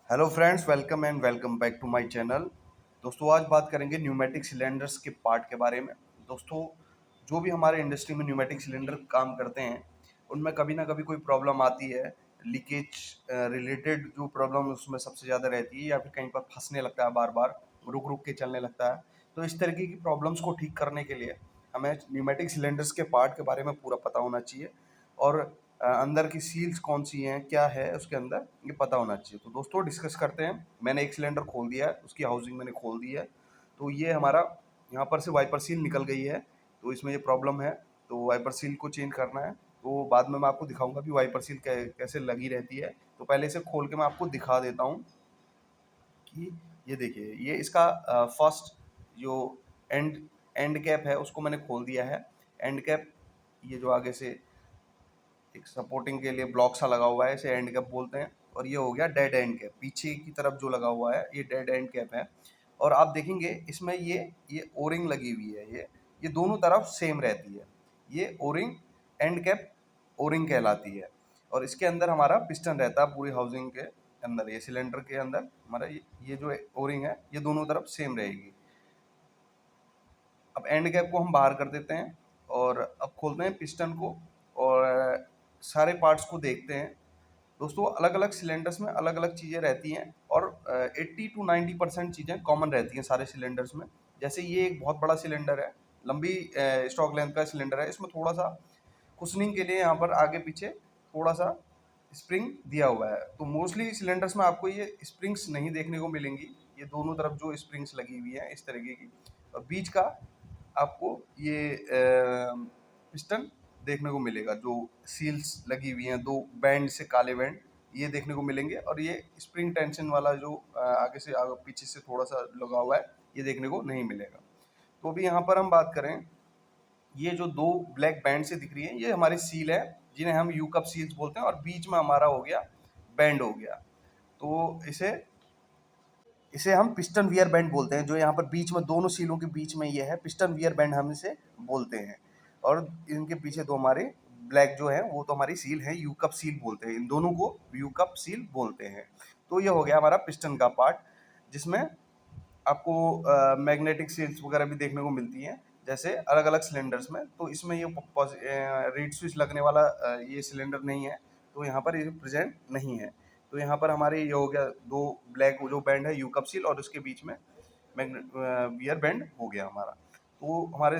Hello friends, welcome back to my channel. दोस्तों, आज बात करेंगे न्यूमेटिक सिलेंडर्स के पार्ट के बारे में। दोस्तों, जो भी हमारे इंडस्ट्री में न्यूमेटिक सिलेंडर काम करते हैं, उनमें कभी ना कभी कोई प्रॉब्लम आती है। लीकेज रिलेटेड जो प्रॉब्लम उसमें सबसे ज़्यादा रहती है, या फिर कहीं पर फंसने लगता है, बार बार रुक रुक के चलने लगता है। तो इस तरीके की प्रॉब्लम्स को ठीक करने के लिए हमें न्यूमेटिक सिलेंडर्स के पार्ट के बारे में पूरा पता होना चाहिए। और अंदर की सील्स कौन सी हैं, क्या है उसके अंदर, ये पता होना चाहिए। तो दोस्तों, डिस्कस करते हैं। मैंने एक सिलेंडर खोल दिया है, उसकी हाउसिंग मैंने खोल दी है। तो ये हमारा यहाँ पर से वाइपर सील निकल गई है, तो इसमें ये प्रॉब्लम है। तो वाइपर सील को चेंज करना है। तो बाद में मैं आपको दिखाऊंगा भी वाइपर सील कैसे लगी रहती है। तो पहले इसे खोल के मैं आपको दिखा देता हूँ कि ये देखिए, ये इसका फर्स्ट जो एंड एंड कैप है उसको मैंने खोल दिया है। एंड कैप, ये जो आगे से एक सपोर्टिंग के लिए ब्लॉक सा लगा हुआ है, इसे एंड कैप बोलते हैं। और ये हो गया डेड एंड कैप, पीछे की तरफ जो लगा हुआ है ये डेड एंड कैप है। और आप देखेंगे इसमें ये ओरिंग लगी हुई है। ये दोनों तरफ सेम रहती है। ये ओरिंग एंड कैप ओरिंग कहलाती है। और इसके अंदर हमारा पिस्टन रहता है पूरी हाउसिंग के अंदर। ये सिलेंडर के अंदर हमारा ये जो ओरिंग है ये दोनों तरफ सेम रहेगी। अब एंड कैप को हम बाहर कर देते हैं और अब खोलते हैं पिस्टन को और सारे पार्ट्स को देखते हैं। दोस्तों, अलग अलग सिलेंडर्स में अलग अलग चीज़ें रहती हैं और 80 to 90% चीज़ें कॉमन रहती हैं सारे सिलेंडर्स में। जैसे ये एक बहुत बड़ा सिलेंडर है, लंबी स्टॉक लेंथ का सिलेंडर है। इसमें थोड़ा सा कुशनिंग के लिए यहाँ पर आगे पीछे थोड़ा सा स्प्रिंग दिया हुआ है। तो मोस्टली सिलेंडर्स में आपको ये स्प्रिंग्स नहीं देखने को मिलेंगी। ये दोनों तरफ जो स्प्रिंग्स लगी हुई हैं इस तरीके की, और बीच का आपको ये पिस्टन देखने को मिलेगा। जो सील्स लगी हुई हैं, दो बैंड से काले बैंड, ये देखने को मिलेंगे। और ये स्प्रिंग टेंशन वाला जो आगे से आगे पीछे से थोड़ा सा लगा हुआ है, ये देखने को नहीं मिलेगा। तो अभी यहाँ पर हम बात करें, ये जो दो ब्लैक बैंड से दिख रही है ये हमारी सील है, जिन्हें हम यू कप सील्स बोलते हैं। और बीच में हमारा हो गया बैंड हो गया। तो इसे इसे हम पिस्टन वियर बैंड बोलते हैं। जो यहाँ पर बीच में दोनों सीलों के बीच में ये है, पिस्टन वियर बैंड हम इसे बोलते हैं। और इनके पीछे दो हमारे ब्लैक जो है वो तो हमारी सील है, यू कप सील बोलते हैं। इन दोनों को यू कप सील बोलते हैं। तो ये हो गया हमारा पिस्टन का पार्ट, जिसमें आपको मैग्नेटिक सील्स वगैरह भी देखने को मिलती हैं जैसे अलग अलग सिलेंडर्स में। तो इसमें ये रीड स्विच लगने वाला ये सिलेंडर नहीं है, तो यहाँ पर ये प्रेजेंट नहीं है। तो यहाँ पर हमारे ये हो गया दो ब्लैक जो बैंड है यू कप सील, और उसके बीच में वियर बैंड हो गया हमारा। तो हमारे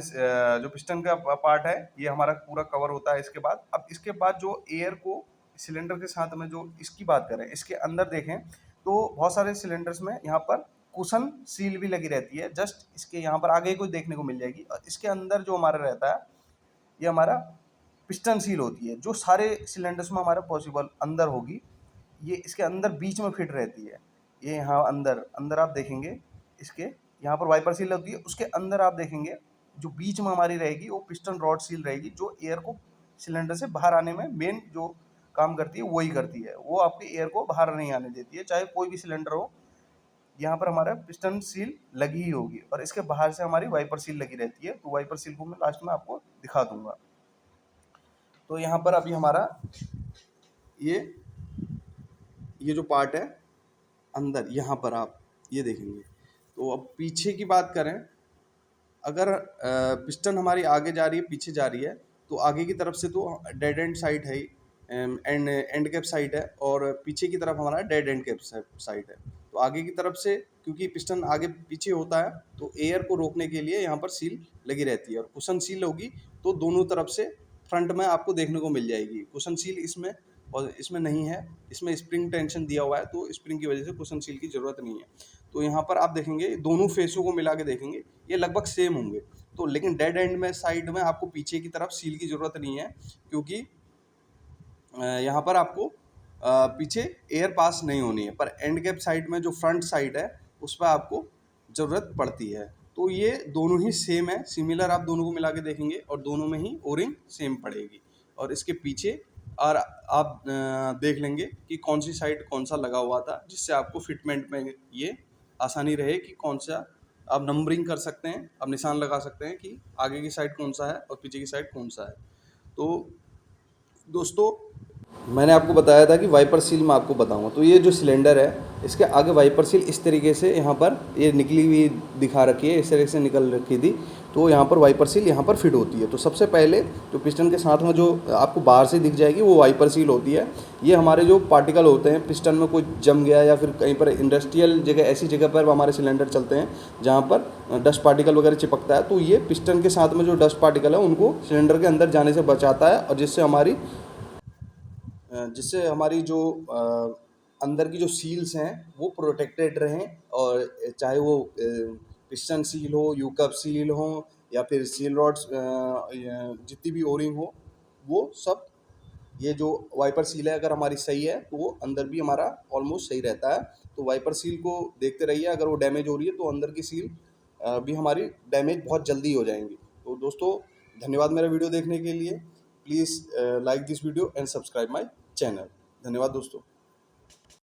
जो पिस्टन का पार्ट है ये हमारा पूरा कवर होता है। इसके बाद अब इसके बाद जो एयर को सिलेंडर के साथ में जो इसकी बात करें, इसके अंदर देखें तो बहुत सारे सिलेंडर्स में यहाँ पर कुशन सील भी लगी रहती है। जस्ट इसके यहाँ पर आगे कोई देखने को मिल जाएगी। और इसके अंदर जो हमारा रहता है ये हमारा पिस्टन सील होती है, जो सारे सिलेंडर्स में हमारा पॉसिबल अंदर होगी। ये इसके अंदर बीच में फिट रहती है। ये यहाँ अंदर अंदर आप देखेंगे, इसके यहाँ पर वाइपर सील होती है, उसके अंदर आप देखेंगे जो बीच में हमारी रहेगी वो पिस्टन रॉड सील रहेगी, जो एयर को सिलेंडर से बाहर आने में मेन जो काम करती है वही करती है। वो आपके एयर को बाहर नहीं आने देती है, चाहे कोई भी सिलेंडर हो। यहाँ पर हमारा पिस्टन सील लगी ही होगी और इसके बाहर से हमारी वाइपर सील लगी रहती है। तो वाइपर सील को मैं लास्ट में आपको दिखा दूंगा। तो यहाँ पर अभी हमारा ये ये जो पार्ट है अंदर, यहाँ पर आप ये देखेंगे। तो अब पीछे की बात करें, अगर पिस्टन हमारी आगे जा रही है पीछे जा रही है, तो आगे की तरफ से तो डेड एंड साइड है ही, एंड कैप साइड है। और पीछे की तरफ हमारा डेड एंड कैप साइड है। तो आगे की तरफ से क्योंकि पिस्टन आगे पीछे होता है, तो एयर को रोकने के लिए यहाँ पर सील लगी रहती है। और कुशन सील होगी तो दोनों तरफ से फ्रंट में आपको देखने को मिल जाएगी। कुशन सील इसमें और इसमें नहीं है, इसमें स्प्रिंग टेंशन दिया हुआ है, तो स्प्रिंग की वजह से कुशन सील की ज़रूरत नहीं है। तो यहाँ पर आप देखेंगे दोनों फेसों को मिला के देखेंगे ये लगभग सेम होंगे। तो लेकिन डेड एंड में साइड में आपको पीछे की तरफ सील की ज़रूरत नहीं है, क्योंकि यहाँ पर आपको पीछे एयर पास नहीं होनी है। पर एंड कैप साइड में जो फ्रंट साइड है उस पर आपको ज़रूरत पड़ती है। तो ये दोनों ही सेम है, सिमिलर आप दोनों को मिला के देखेंगे और दोनों में ही ओरिंग सेम पड़ेगी। और इसके पीछे और आप देख लेंगे कि कौन सी साइड कौन सा लगा हुआ था, जिससे आपको फिटमेंट में ये आसानी रहे कि कौन सा आप नंबरिंग कर सकते हैं, आप निशान लगा सकते हैं कि आगे की साइड कौन सा है और पीछे की साइड कौन सा है। तो दोस्तों, मैंने आपको बताया था कि वाइपर सील मैं आपको बताऊंगा। तो ये जो सिलेंडर है, इसके आगे वाइपर सील इस तरीके से यहाँ पर ये निकली हुई दिखा रखी है, इस तरीके से निकल रखी थी। तो यहाँ पर वाइपर सील यहाँ पर फिट होती है। तो सबसे पहले जो पिस्टन के साथ में जो आपको बाहर से दिख जाएगी वो वाइपर सील होती है। ये हमारे जो पार्टिकल होते हैं पिस्टन में, कोई जम गया या फिर कहीं पर इंडस्ट्रियल जगह, ऐसी जगह पर हमारे सिलेंडर चलते हैं जहाँ पर डस्ट पार्टिकल वगैरह चिपकता है, तो ये पिस्टन के साथ में जो डस्ट पार्टिकल है उनको सिलेंडर के अंदर जाने से बचाता है, और जिससे हमारी जो अंदर की जो सील्स हैं वो प्रोटेक्टेड रहें। और चाहे वो पिस्टन सील हो, यूकअप सील हो, या फिर सील रॉड्स, जितनी भी ओरिंग हो, वो सब, ये जो वाइपर सील है अगर हमारी सही है तो वो अंदर भी हमारा ऑलमोस्ट सही रहता है। तो वाइपर सील को देखते रहिए, अगर वो डैमेज हो रही है तो अंदर की सील भी हमारी डैमेज बहुत जल्दी हो जाएंगी। तो दोस्तों, धन्यवाद मेरा वीडियो देखने के लिए। Please like this video and subscribe my channel. धन्यवाद दोस्तों।